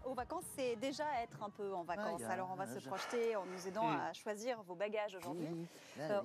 aux vacances, c'est déjà être un peu en vacances. Alors on va se projeter en nous aidant à choisir vos bagages aujourd'hui.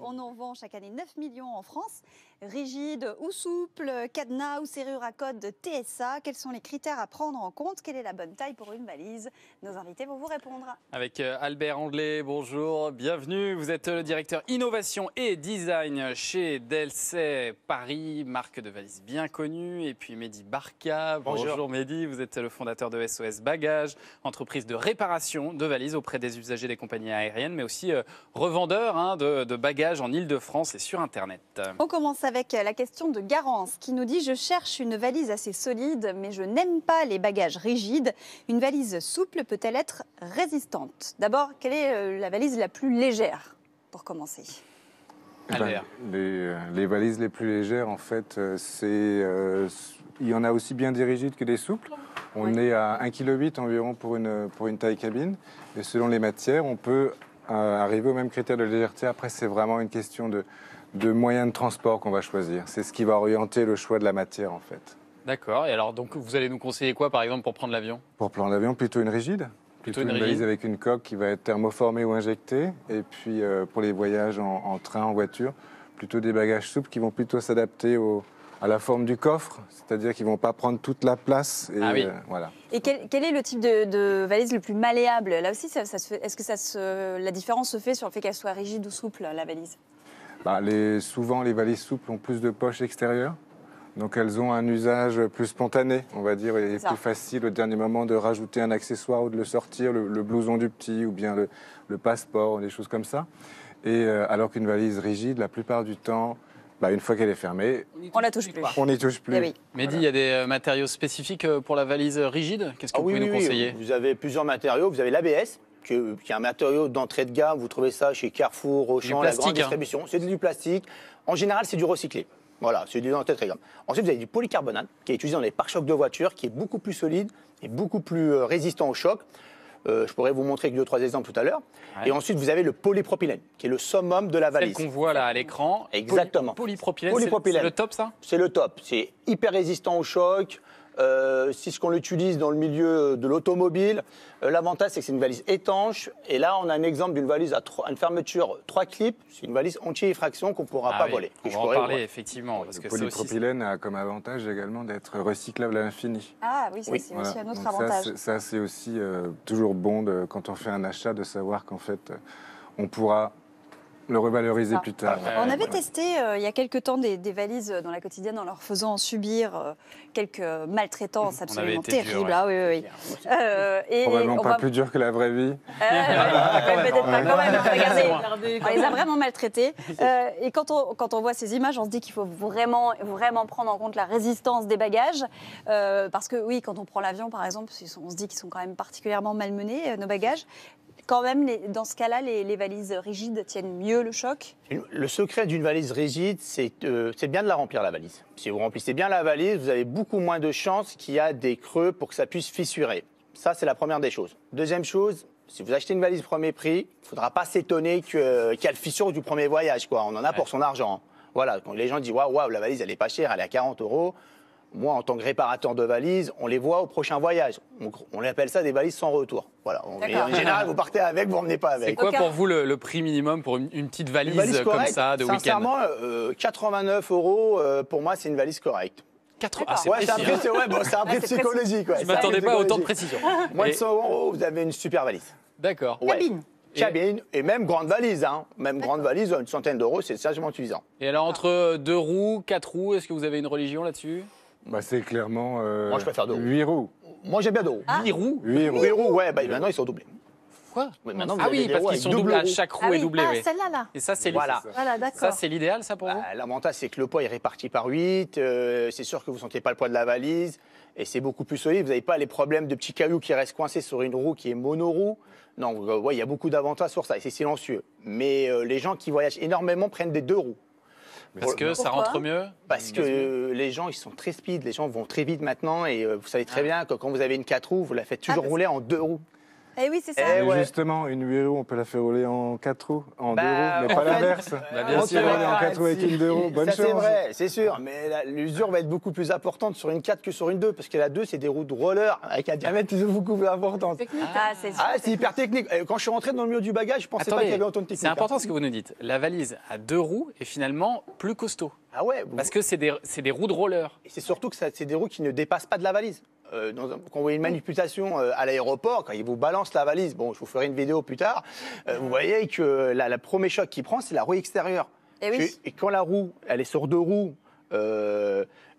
On en vend chaque année 9 millions en France. Rigide ou souple, cadenas ou serrure à code TSA. Quels sont les critères à prendre en compte? Quelle est la bonne taille pour une valise? Nos invités vont vous répondre. Avec Albert Anglais, bonjour, bienvenue. Vous êtes le directeur innovation et design chez Delsay Paris, marque de valises bien connue. Et puis Mehdi Barka, bonjour Mehdi, vous êtes le fondateur de SOS Bagages, entreprise de réparation de valises auprès des usagers des compagnies aériennes, mais aussi revendeur de bagages en Ile-de-France et sur Internet. On commence avec la question de Garance qui nous dit « Je cherche une valise assez solide, mais je n'aime pas les bagages rigides. Une valise souple peut-elle être résistante ?» D'abord, quelle est la valise la plus légère pour commencer? Les valises les plus légères, en fait, il y en a aussi bien des rigides que des souples. On est à 1,8 kg environ pour une taille cabine. Et selon les matières, on peut arriver au même critère de légèreté. Après, c'est vraiment une question de moyens de transport qu'on va choisir. C'est ce qui va orienter le choix de la matière, en fait. D'accord. Et alors, donc, vous allez nous conseiller quoi, par exemple, pour prendre l'avion? Pour prendre l'avion, plutôt une rigide. Plutôt une valise avec une coque qui va être thermoformée ou injectée. Et puis, pour les voyages en train, en voiture, plutôt des bagages souples qui vont plutôt s'adapter à la forme du coffre, c'est-à-dire qu'ils ne vont pas prendre toute la place. Et, voilà. Et quel est le type de valise le plus malléable? Là aussi, est-ce que la différence se fait sur le fait qu'elle soit rigide ou souple, la valise? Souvent, les valises souples ont plus de poches extérieures. Donc, elles ont un usage plus spontané, on va dire, et plus facile au dernier moment de rajouter un accessoire ou de le sortir, le blouson du petit ou bien le passeport, des choses comme ça. Et alors qu'une valise rigide, la plupart du temps, une fois qu'elle est fermée, on la touche plus. On n'y touche plus. Oui. Mehdi, il y a des matériaux spécifiques pour la valise rigide. Qu'est-ce que vous pouvez nous conseiller? Vous avez plusieurs matériaux. Vous avez l'ABS, qui est un matériau d'entrée de gamme. Vous trouvez ça chez Carrefour, Auchan, la grande distribution. C'est du plastique. En général, c'est du recyclé. Voilà, c'est du d'entrée de gamme. Ensuite, vous avez du polycarbonate, qui est utilisé dans les pare-chocs de voiture, qui est beaucoup plus solide et beaucoup plus résistant au choc. Je pourrais vous montrer 2-3 exemples tout à l'heure. Ouais. Et ensuite, vous avez le polypropylène, qui est le summum de la valise. Celle qu'on voit là à l'écran. Exactement. Polypropylène, c'est le top, ça? C'est le top. C'est hyper résistant au choc. C'est ce qu'on utilise dans le milieu de l'automobile. L'avantage, c'est que c'est une valise étanche. Et là, on a un exemple d'une valise à une fermeture 3 clips. C'est une valise anti-effraction qu'on ne pourra pas voler. On va en parler, effectivement. Parce le polypropylène a comme avantage également d'être recyclable à l'infini. Ah oui, c'est aussi un autre avantage. Ça, c'est aussi toujours bon, quand on fait un achat, de savoir qu'en fait, on pourra le revaloriser plus tard. On avait testé il y a quelques temps des valises dans la quotidienne en leur faisant subir quelques maltraitances absolument terribles. Dur, oui. Probablement pas plus dur que la vraie vie. Peut-être pas quand même. Regardez, on les a vraiment maltraités. Et quand on voit ces images, on se dit qu'il faut vraiment prendre en compte la résistance des bagages. Parce que oui, quand on prend l'avion, par exemple, on se dit qu'ils sont quand même particulièrement malmenés, nos bagages. Quand même, dans ce cas-là, les valises rigides tiennent mieux le choc? Le secret d'une valise rigide, c'est bien de la remplir, la valise. Si vous remplissez bien la valise, vous avez beaucoup moins de chances qu'il y a des creux pour que ça puisse fissurer. Ça, c'est la première des choses. Deuxième chose, si vous achetez une valise premier prix, il ne faudra pas s'étonner qu'il y a le fissure du premier voyage. On en a pour son argent. Voilà, quand les gens disent « Waouh, la valise, elle n'est pas chère, elle est à 40 €. Moi, en tant que réparateur de valises, on les voit au prochain voyage. On appelle ça des valises sans retour. Voilà. En général, vous partez avec, vous n'emmenez pas avec. C'est quoi pour vous le prix minimum pour une petite valise comme ça de week-end? Sincèrement, 89 €, pour moi, c'est une valise correcte. C'est un prix psychologique. Je ne m'attendais pas à autant de précision. Moins de 100 €, vous avez une super valise. D'accord. Cabine et même grande valise. Même grande valise, une centaine d'euros, c'est sagement suffisant. Et alors, entre 2 roues, 4 roues, est-ce que vous avez une religion là-dessus? C'est clairement moi, je préfère 2 roues. 8 roues. Moi, j'aime bien 2 roues. 8 roues? 8 roues. 8 roues, maintenant, ils sont doublés. Quoi? Maintenant, parce qu'ils sont doublés. Chaque roue est doublée. Celle-là, là. Et ça, c'est Voilà, d'accord. Ça, c'est l'idéal, ça, pour vous? L'avantage, c'est que le poids est réparti par 8. C'est sûr que vous ne sentez pas le poids de la valise. Et c'est beaucoup plus solide. Vous n'avez pas les problèmes de petits cailloux qui restent coincés sur une roue qui est monoroue. Non, il y a beaucoup d'avantages sur ça. Et c'est silencieux. Mais les gens qui voyagent énormément prennent des 2 roues. Parce que ça rentre mieux? Parce que les gens, ils sont très speed, les gens vont très vite maintenant et vous savez très bien que quand vous avez une 4 roues, vous la faites toujours rouler en 2 roues. Eh oui, c'est ça. Mais ouais. justement, une 8 roues, on peut la faire rouler en 4 roues, en 2 roues, mais en pas fait, l'inverse. bien On sûr. peut rouler en 4 roues avec une 2 roues, bonne Ça, chance. c'est vrai, c'est sûr. Mais l'usure va être beaucoup plus importante sur une 4 que sur une 2, parce que la 2, c'est des roues de roller avec un diamètre beaucoup plus important. Ah, c'est sûr. Ah, c'est hyper technique. Quand je suis rentré dans le milieu du bagage, je pensais pas qu'il y avait autant de technique. c'est important ce que vous nous dites. La valise à 2 roues est finalement plus costaud. Ah ouais, Parce que c'est des roues de roller. et c'est surtout que c'est des roues qui ne dépassent pas de la valise. Quand vous voyez une manipulation à l'aéroport, quand ils vous balancent la valise, bon, je vous ferai une vidéo plus tard, vous voyez que la premier choc qu'il prend, c'est la roue extérieure. Eh oui. Et quand la roue, elle est sur 2 roues,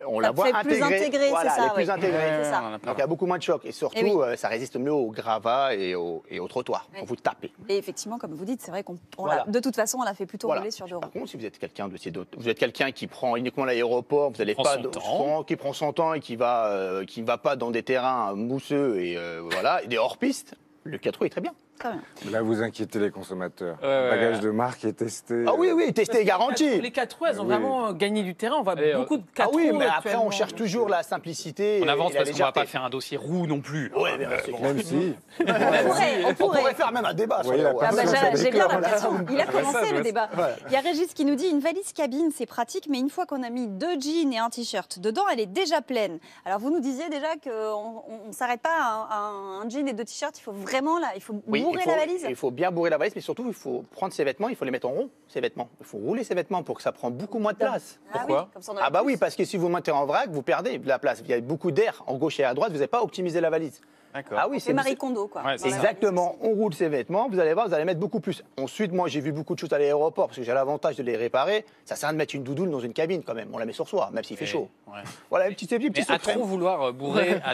on la voit fait plus intégrée, voilà, c'est ça, elle est plus oui. intégrée. C'est ça. Donc il y a beaucoup moins de chocs. Et surtout, Eh oui. ça résiste mieux au gravat et au trottoir, quand Oui. vous tapez. Et effectivement, comme vous dites, c'est vrai qu'on Voilà. de toute façon, on l'a fait plutôt Voilà. rouler sur 2 roues. Par contre, si vous êtes quelqu'un vous êtes quelqu'un qui prend uniquement l'aéroport, vous n'allez Prend pas son temps. qui prend son temps et qui ne va pas dans des terrains mousseux et voilà, et des hors-pistes, le 4 roues est très bien. Très bien. Là, vous inquiétez les consommateurs. Ouais, Le bagage ouais. de marque est testé. Ah oui, oui, testé et garanti. Les 4 roues, elles ont Oui. vraiment gagné du terrain. On voit Et, beaucoup de Ah 4 oui, roues. mais après, on actuellement. cherche toujours la simplicité. On avance et la parce qu'on va légèreté. pas faire un dossier roue non plus. Ouais, bien sûr. Même si. On On pourrait. pourrait faire même un débat Vous voyez sur la les Ah roues. bah, Attention, ça j'ai bien déclare. l'impression. Il a Je vois ça, commencé je le vois débat. Voilà. Il y a Régis qui nous dit une valise cabine, c'est pratique, mais une fois qu'on a mis 2 jeans et un t-shirt dedans, elle est déjà pleine. Alors vous nous disiez déjà qu'on ne s'arrête pas à un jean et 2 t-shirts, il faut vraiment il faut Oui, bourrer la valise. il faut bien bourrer la valise, mais surtout, il faut prendre ses vêtements, il faut les mettre en rond, ses vêtements. Il faut rouler ses vêtements pour que ça prend beaucoup moins de place. Pourquoi oui, comme ça, on en Ah a bah plus. oui, parce que si vous mettez en vrac, vous perdez de la place. Il y a beaucoup d'air en gauche et à droite, vous n'avez pas optimisé la valise. D'accord. Ah oui, C'est Marie Kondo, quoi. Ouais, c'est Dans la Exactement, on roule ses vêtements, vous allez voir, vous allez mettre beaucoup plus. Ensuite, moi j'ai vu beaucoup de choses à l'aéroport parce que j'ai l'avantage de les réparer. Ça sert à rien de mettre une doudoune dans une cabine quand même, on la met sur soi, même s'il fait chaud. Ouais. Voilà, un petit Mais à secret.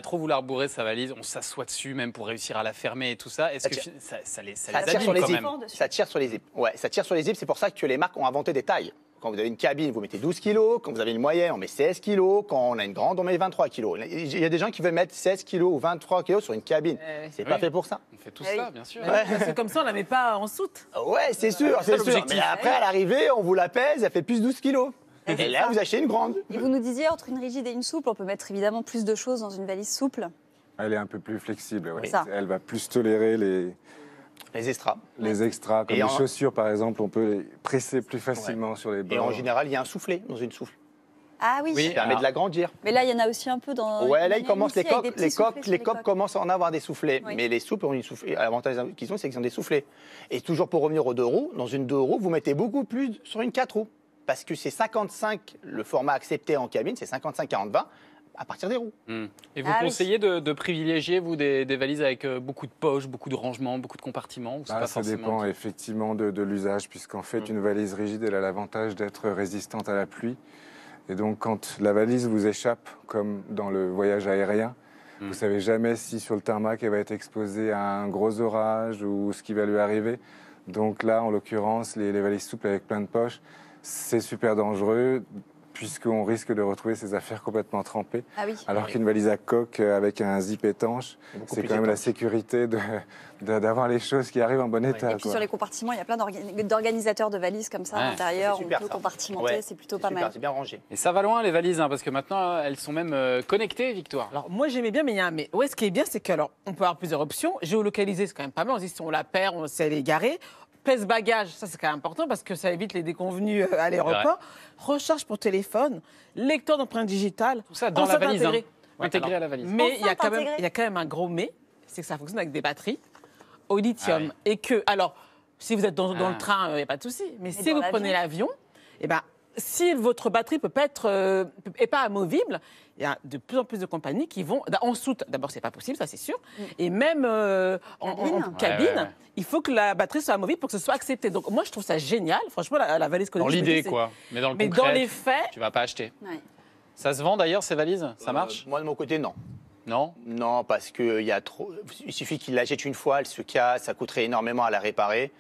trop vouloir bourrer sa valise, on s'assoit dessus même pour réussir à la fermer et tout ça. Est-ce que ça les Ça tire abîme sur les quand zips. même dessus. Ça tire sur les zips. Ouais, ça tire sur les zips, c'est pour ça que les marques ont inventé des tailles. Quand vous avez une cabine, vous mettez 12 kilos. Quand vous avez une moyenne, on met 16 kilos. Quand on a une grande, on met 23 kilos. Il y a des gens qui veulent mettre 16 kilos ou 23 kilos sur une cabine. C'est pas Oui. fait pour ça. On fait tout Ah oui. ça, bien sûr. C'est comme ça, on la met pas en soute. Ouais, c'est sûr, c'est sûr. l'objectif. Mais après, à l'arrivée, on vous la pèse, elle fait plus 12 kilos. Et Et c'est là, ça. vous achetez une grande. Et vous nous disiez, entre une rigide et une souple, on peut mettre évidemment plus de choses dans une valise souple. Elle est un peu plus flexible. ouais. Ça. Elle va plus tolérer Les extras. les extras. Comme Et les en- chaussures, par exemple, on peut les presser plus facilement sur les bords. Et en général, il y a un soufflet dans une souffle. Ah oui. Oui. Ça permet de l'agrandir. Mais là, il y en a aussi un peu dans. Ouais, là, il ils y en a commencent aussi les avec des coques. petits Les soufflets coques, sur les coques commencent à en avoir des soufflets. Oui. Mais les souples ont une soufflet. L'avantage qu'ils ont, c'est qu'ils ont des soufflets. Et toujours pour revenir aux 2 roues, dans une 2 roues, vous mettez beaucoup plus sur une 4 roues. Parce que c'est 55, le format accepté en cabine, c'est 55-40-20 à partir des roues. Et vous Ah oui. conseillez de privilégier, vous, des valises avec beaucoup de poches, beaucoup de rangements, beaucoup de compartiments ou c'est pas Ça forcément dépend effectivement de l'usage, puisqu'en fait, une valise rigide, elle a l'avantage d'être résistante à la pluie. Et donc, quand la valise vous échappe, comme dans le voyage aérien, vous ne savez jamais si sur le tarmac, elle va être exposée à un gros orage ou ce qui va lui arriver. Donc là, en l'occurrence, les valises souples avec plein de poches, c'est super dangereux, puisqu'on risque de retrouver ses affaires complètement trempées. Ah oui. Alors qu'une valise à coque avec un zip étanche, Beaucoup c'est plus quand même la étanche. sécurité d'avoir les choses qui arrivent en bon état. Et puis quoi. sur les compartiments, il y a plein d'organisateurs de valises comme ça Ouais. à l'intérieur. C'est On super, peut ça. compartimenter, Ouais, c'est plutôt C'est pas super, mal. c'est bien rangé. Et ça va loin, les valises, hein, parce que maintenant, elles sont même connectées, Victoire. Alors, moi, j'aimais bien, mais il y a un mais. Ouais, ce qui est bien, c'est que, alors, on peut avoir plusieurs options. Géolocaliser, c'est quand même pas mal. On se dit, si on la perd, on sait elle est garée. Pèse-bagages, ça, c'est quand même important parce que ça évite les déconvenus à l'aéroport. Recharge pour téléphone, lecteur d'empreintes digitales. Tout ça dans la enceinte valise. intégrée. Hein. Intégré à la valise. Mais il y a Enceinte intégrée. quand même un gros mais, c'est que ça fonctionne avec des batteries au lithium. Ah oui. Et que, alors, si vous êtes dans Ah. le train, il n'y a pas de souci. Mais si dans vous l'avion prenez l'avion, eh ben, si votre batterie peut pas être est pas amovible, il y a de plus en plus de compagnies qui vont en soute. D'abord, c'est pas possible, ça c'est sûr. Et même en Cabine. cabine, Ouais, ouais. il faut que la batterie soit amovible pour que ce soit accepté. Donc moi, je trouve ça génial. Franchement, la valise Dans connectée, je me l'idée, dis, quoi. Mais dans le Mais concret, dans les faits, tu vas pas acheter. Ouais. Ça se vend d'ailleurs, ces valises? Ça marche? Moi, de mon côté, non. Non? Non, parce qu'il y a trop. Il suffit qu'il la jette une fois, elle se casse, ça coûterait énormément à la réparer.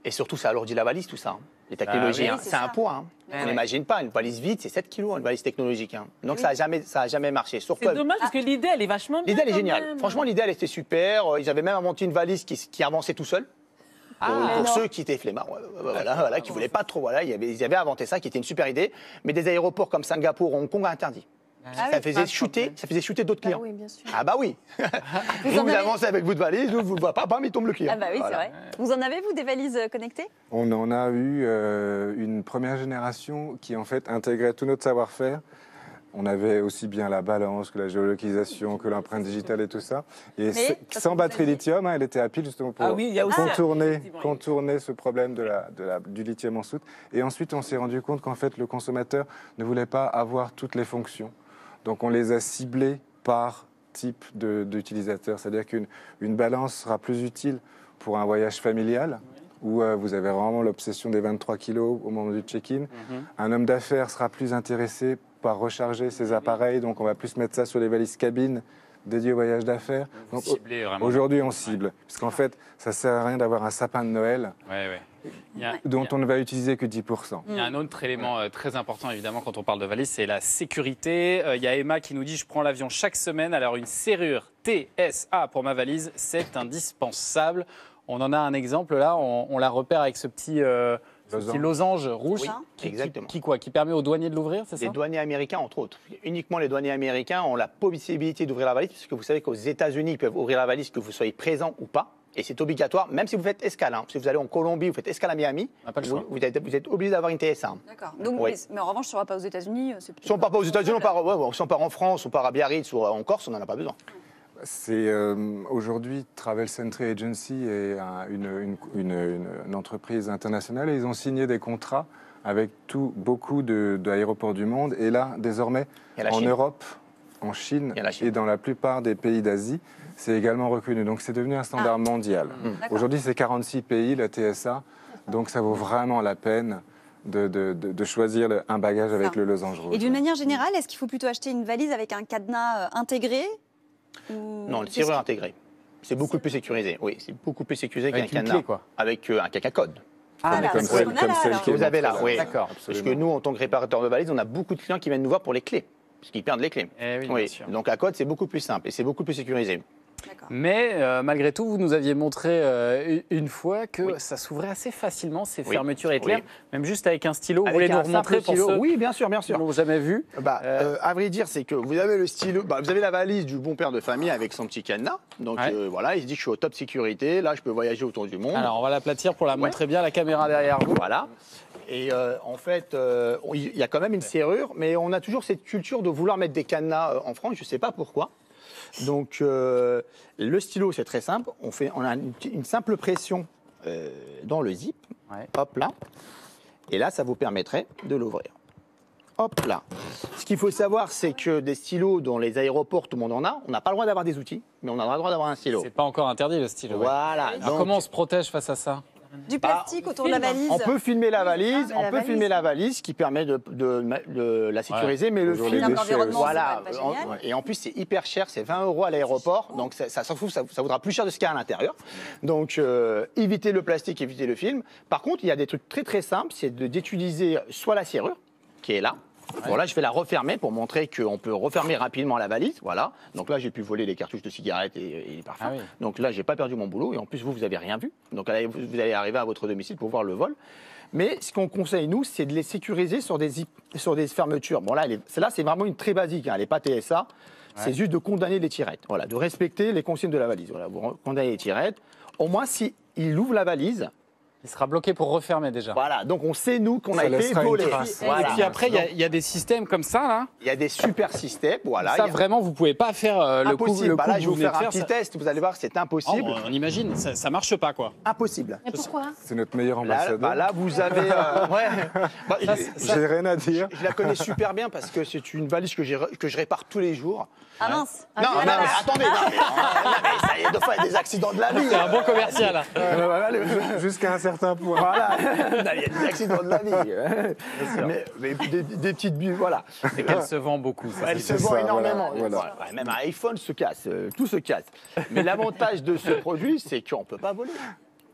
Et surtout, ça alourdit la valise, tout ça. hein. Les technologies, oui, hein, c'est c'est un ça. poids. hein. Ouais, On ouais. n'imagine pas, une valise vide, c'est 7 kilos, une valise technologique. hein. Donc Oui. ça a jamais marché. Surtout, c'est dommage parce que l'idée, elle est vachement bien. l'idée, elle est quand géniale. même. Franchement, l'idée, elle était super. Ils avaient même inventé une valise qui avançait tout seul. Pour non. ceux qui étaient flemmards, voilà, qui voulaient pas trop, ils avaient inventé ça, qui était une super idée. Mais des aéroports comme Singapour, Hong Kong, interdit. Ça faisait shooter d'autres clients. oui, bien sûr. Ah bah oui. Vous en Vous avez- avancez avec votre valise, vous ne le voyez pas, bam, il tombe le client. Ah bah oui, Voilà. c'est vrai. Vous en avez, vous, des valises connectées? On en a eu une première génération qui en fait intégrait tout notre savoir-faire. On avait aussi bien la balance que la géolocalisation, que l'empreinte digitale et tout ça. Et parce sans que batterie vous aviez- lithium, elle était à pile justement pour Ah oui, il y a aussi contourner ce problème du lithium en soute. Et ensuite, on s'est rendu compte qu'en fait, le consommateur ne voulait pas avoir toutes les fonctions. Donc, on les a ciblées par type d'utilisateur. C'est-à-dire qu'une balance sera plus utile pour un voyage familial, où vous avez vraiment l'obsession des 23 kilos au moment du check-in. Un homme d'affaires sera plus intéressé par recharger ses appareils, donc on va plus mettre ça sur les valises cabines dédiées au voyage d'affaires. Donc, ciblez vraiment. aujourd'hui, on cible. Parce qu'en fait, ça ne sert à rien d'avoir un sapin de Noël dont on ne va utiliser que 10%. Il y a un autre élément très important, évidemment, quand on parle de valise, c'est la sécurité. Il y a Emma qui nous dit « Je prends l'avion chaque semaine, alors une serrure TSA pour ma valise, c'est indispensable. » On en a un exemple là, on la repère avec ce petit losange rouge Oui, exactement. qui permet aux douaniers de l'ouvrir, c'est ça? Les douaniers américains, entre autres. Uniquement les douaniers américains ont la possibilité d'ouvrir la valise, puisque vous savez qu'aux États-Unis, ils peuvent ouvrir la valise que vous soyez présent ou pas. Et c'est obligatoire, même si vous faites escale. Si vous allez en Colombie, vous faites escale à Miami, On n'a pas le choix. vous êtes obligé d'avoir une TSA. D'accord. Donc, Oui. mais en revanche, ça ne sera pas aux États-Unis. Si on part pas aux États-Unis, si on part en France, on part à Biarritz ou en Corse, on n'en a pas besoin. C'est aujourd'hui Travel Century Agency est une entreprise internationale et ils ont signé des contrats avec beaucoup d'aéroports du monde. Et là, désormais, Et la en Chine. Europe, en Chine Et la Chine. et dans la plupart des pays d'Asie, c'est également reconnu. Donc c'est devenu un standard mondial. D'accord. Aujourd'hui, c'est 46 pays, la TSA. Donc ça vaut vraiment la peine de choisir un bagage avec le losange rouge. Et d'une manière générale, est-ce qu'il faut plutôt acheter une valise avec un cadenas intégré Non, le serrure intégré. C'est beaucoup plus sécurisé. Oui, c'est beaucoup plus sécurisé qu'un Avec une cadenas. clé, quoi. Avec un caca-code. Voilà, comme c'est celle ce qu'on a là, alors. qui est Vous avez là, montrée oui. D'accord. Parce que nous, en tant que réparateur de valises, on a beaucoup de clients qui viennent nous voir pour les clés. Parce qu'ils perdent les clés. Eh oui, bien sûr. Donc à code, c'est beaucoup plus simple et c'est beaucoup plus sécurisé. D'accord. Mais malgré tout, vous nous aviez montré une fois que ça s'ouvrait assez facilement, ces Oui. fermetures éclairs, Oui. même juste avec un stylo. Vous Avec voulez nous un remontrer simple pour stylo. ceux Oui, bien sûr, bien qui sûr. ne l'ont jamais vu? À vrai dire, c'est que vous avez le stylo, vous avez la valise du bon père de famille avec son petit cadenas. Donc Ouais. voilà, il se dit que je suis au top sécurité. Là, je peux voyager autour du monde. Alors, on va l'aplatir pour la montrer bien, la caméra derrière vous. Voilà. Et en fait, il y a quand même une serrure, mais on a toujours cette culture de vouloir mettre des cadenas en France. Je ne sais pas pourquoi. Donc, le stylo, c'est très simple. On a une simple pression dans le zip. Ouais. Hop là. Et là, ça vous permettrait de l'ouvrir. Hop là. Ce qu'il faut savoir, c'est que des stylos dans les aéroports, tout le monde en a. On n'a pas le droit d'avoir des outils, mais on a le droit d'avoir un stylo. C'est pas encore interdit le stylo. ouais. Voilà. Alors, Donc, comment on se protège face à ça? Du plastique autour de la valise. on peut filmer la valise, Ah, on la peut valise. filmer la valise, qui permet de la sécuriser, mais le Aujourd'hui, film, les déchets aussi. voilà. Ça va être pas génial. Et en plus, c'est hyper cher, c'est 20 € à l'aéroport, donc ça s'en fout, ça vaudra plus cher de ce qu'il y a à l'intérieur. Donc, évitez le plastique, évitez le film. Par contre, il y a des trucs très très simples, c'est d'utiliser soit la serrure, qui est là. Voilà, je vais la refermer pour montrer qu'on peut refermer rapidement la valise. Voilà. Donc là, j'ai pu voler les cartouches de cigarettes et les parfums. Ah oui. Donc là, j'ai pas perdu mon boulot. Et en plus, vous avez rien vu. Donc là, vous allez arriver à votre domicile pour voir le vol. Mais ce qu'on conseille, nous, c'est de les sécuriser sur des fermetures. Bon, là, celle-là, c'est vraiment une très basique. Elle n'est pas TSA. C'est juste de condamner les tirettes. Voilà, de respecter les consignes de la valise. Voilà, vous condamnez les tirettes. Au moins, s'il ouvre la valise, Il sera bloqué pour refermer déjà. voilà. Donc on sait, nous, qu'on a Ça été laissera une volé. trace. Voilà. Et puis après, il y a des systèmes comme ça, là. Il y a des super systèmes. Voilà. Ça, Il y a- vraiment, vous pouvez pas faire le coup, impossible. Bah que là, vous je vais vous venez de faire un petit ça. test. Vous allez voir, c'est Oh, impossible. on imagine, ça marche pas, quoi. Impossible. Mais pourquoi? C'est notre meilleur Là, ambassadeur. bah là, vous avez. Ouais. Bah, J'ai rien à dire. je la connais super bien parce que c'est une valise que je répare tous les jours. Ah mince. Non, Ah, non, mais attendez, non, mais ça y est, des fois, il y a des accidents de la vie. C'est un bon commercial. Jusqu'à un certain point. Voilà, il y a des accidents de la vie. Mais des petites bulles, voilà. C'est qu'elle se vend beaucoup, ça. Elle se c'est vend ça, énormément. voilà. Ouais, même un iPhone se casse, tout se casse. Mais l'avantage de ce produit, c'est qu'on ne peut pas voler.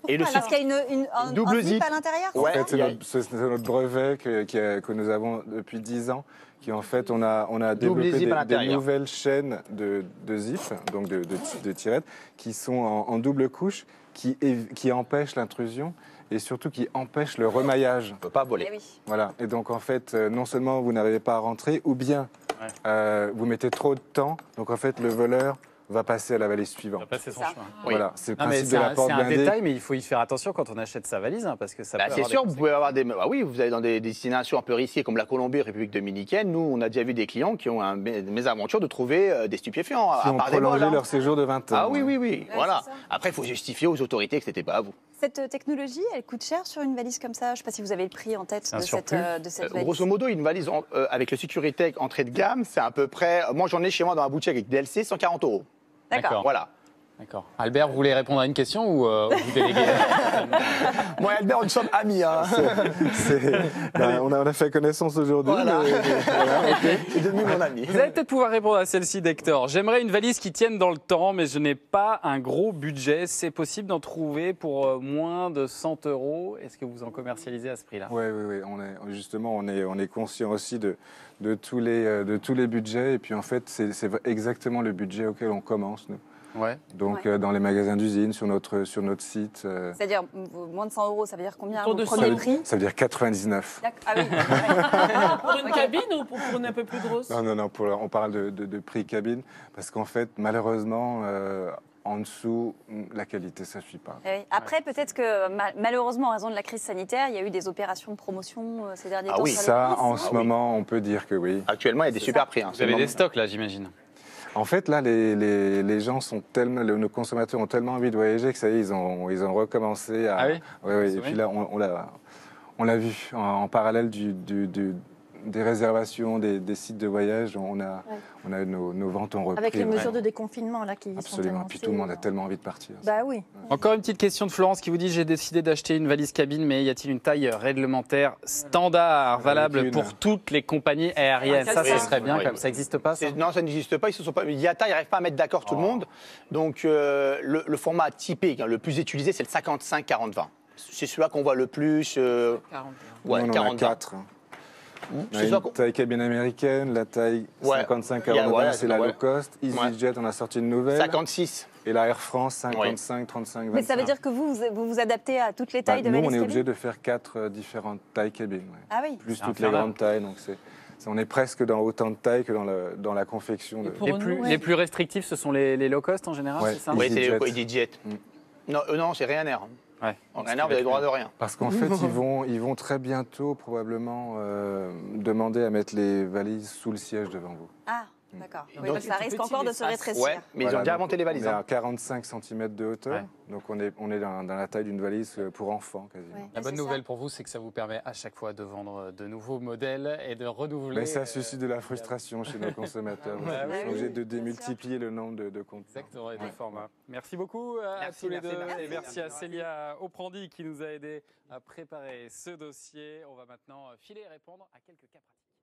Et le Parce qu'il y a un double zip zip. à l'intérieur. Ouais. c'est ça C'est notre brevet que nous avons depuis 10 ans, qui en fait, on a développé zip à des l'intérieur. nouvelles chaînes de zip, donc de tirettes, qui sont en double couche, qui empêchent l'intrusion et surtout qui empêchent le remaillage. On ne peut pas voler. Eh oui. Voilà. Et donc en fait, non seulement vous n'arrivez pas à rentrer, ou bien vous mettez trop de temps, donc en fait le voleur va passer à la valise On suivante. va passer son C'est ça. chemin. Voilà, c'est le Non, mais principe de la porte c'est un blindée. détail, mais il faut y faire attention quand on achète sa valise, hein, parce que ça peut C'est avoir sûr, des vous pouvez avoir des. Ah oui, vous allez dans des destinations un peu risquées comme la Colombie, République dominicaine. Nous, on a déjà vu des clients qui ont un mésaventure de trouver des stupéfiants Qui à ont part des vols. prolongé hein. leur séjour de 20 ans. Ah oui, ouais. oui, voilà. c'est ça. Après, il faut justifier aux autorités que ce n'était pas à vous. Cette technologie, elle coûte cher sur une valise comme ça. Je ne sais pas si vous avez le prix en tête Un de surplus. cette valise. Grosso modo, une valise avec le Securitech entrée de gamme, c'est à peu près. Moi, j'en ai chez moi dans la boutique avec DLC, 140 €. D'accord. Voilà. D'accord. Albert, vous voulez répondre à une question ou vous déléguez Moi et Albert, nous sommes amis. Hein. On a fait connaissance aujourd'hui. Voilà. mais- voilà, ok. C'est devenu mon ami. Vous allez peut-être pouvoir répondre à celle-ci d'Hector. J'aimerais une valise qui tienne dans le temps, mais je n'ai pas un gros budget. C'est possible d'en trouver pour moins de 100 €. Est-ce que vous en commercialisez à ce prix-là? Oui, justement, on est conscient aussi de tous les budgets. Et puis, en fait, c'est exactement le budget auquel on commence, nous. Ouais. Donc, Ouais. dans les magasins d'usine, sur notre site, C'est-à-dire moins de 100 €, ça veut dire combien Autour au de premier 100. prix? ça veut dire 99. Ah oui. Pour une cabine ou pour une un peu plus grosse? Non, on parle de prix cabine, parce qu'en fait, malheureusement, en dessous, la qualité, ça ne suit pas. Eh oui. Après, peut-être que malheureusement, en raison de la crise sanitaire, il y a eu des opérations de promotion ces derniers Ah temps. oui, sur les Ça, valises, en non ce moment, on peut dire que oui. Actuellement, il y a des C'est super ça. prix. hein. Vous avez des stocks là, j'imagine. En fait, là, les gens sont tellement, nos consommateurs ont tellement envie de voyager que ça y est, ils ont recommencé à. Ah oui. Oui, oui. Et puis là, on l'a vu en parallèle des réservations, des sites de voyage. On a nos ventes ont repris. Avec les mesures vraiment. de déconfinement là qui sont Absolument. annoncées. Puis tout le monde a tellement envie de partir. Bah oui. Encore une petite question de Florence qui vous dit: j'ai décidé d'acheter une valise cabine, mais y a-t-il une taille réglementaire standard valable une. pour toutes les compagnies aériennes? Ouais, Ça, c'est ce ça. serait bien, Oui. comme ça n'existe pas. Ça Non, ça n'existe pas. IATA, ils n'arrivent pas à mettre d'accord tout le monde. Donc, le format typique, hein, le plus utilisé, c'est le 55-40-20. C'est celui-là qu'on voit le plus. 40. Nous, on en a 40-20. 4. On C'est a ça une qu'on- taille cabine américaine, la taille Ouais. 55-40, Voilà, c'est la ouais. low cost. EasyJet, on a sorti une nouvelle. 56. Et la Air France, 55, 35, 25. Mais ça veut dire que vous adaptez à toutes les Bah, tailles de nous, valises on est cabine? obligé de faire 4 différentes tailles cabines. Ouais. Ah oui. Plus C'est toutes les infernal. grandes tailles. Donc on est presque dans autant de tailles que dans la confection. Et De... pour les nous, plus, ouais. les plus restrictifs, ce sont les low cost en général, Ouais. c'est ça? Oui. Oui, c'est EasyJet. EasyJet. Non, non, c'est Ryanair. Ouais. En Ryanair, vous avez le droit de rien. Parce qu'en fait, ils vont très bientôt probablement demander à mettre les valises sous le siège devant vous. Ah, d'accord. Oui, Donc, donc ça c'est risque tout encore petit, de les se faces. rétrécir. Ouais, mais ils ont Voilà, déjà donc inventé les valises. On est hein. à 45 cm de hauteur. Ouais. Donc on est dans la taille d'une valise pour enfants quasiment. Ouais. La bonne c'est ça. nouvelle pour vous, c'est que ça vous permet à chaque fois de vendre de nouveaux modèles et de renouveler. Mais ça suscite de la frustration chez nos consommateurs. Ouais, Ils oui, sont obligés oui, de bien sûr. démultiplier le nombre de contenants. Exactement, et de formats. Merci beaucoup à Merci, tous les merci, deux. merci. Et merci à Célia Oprandi qui nous a aidés à préparer ce dossier. On va maintenant filer et répondre à quelques cas pratiques.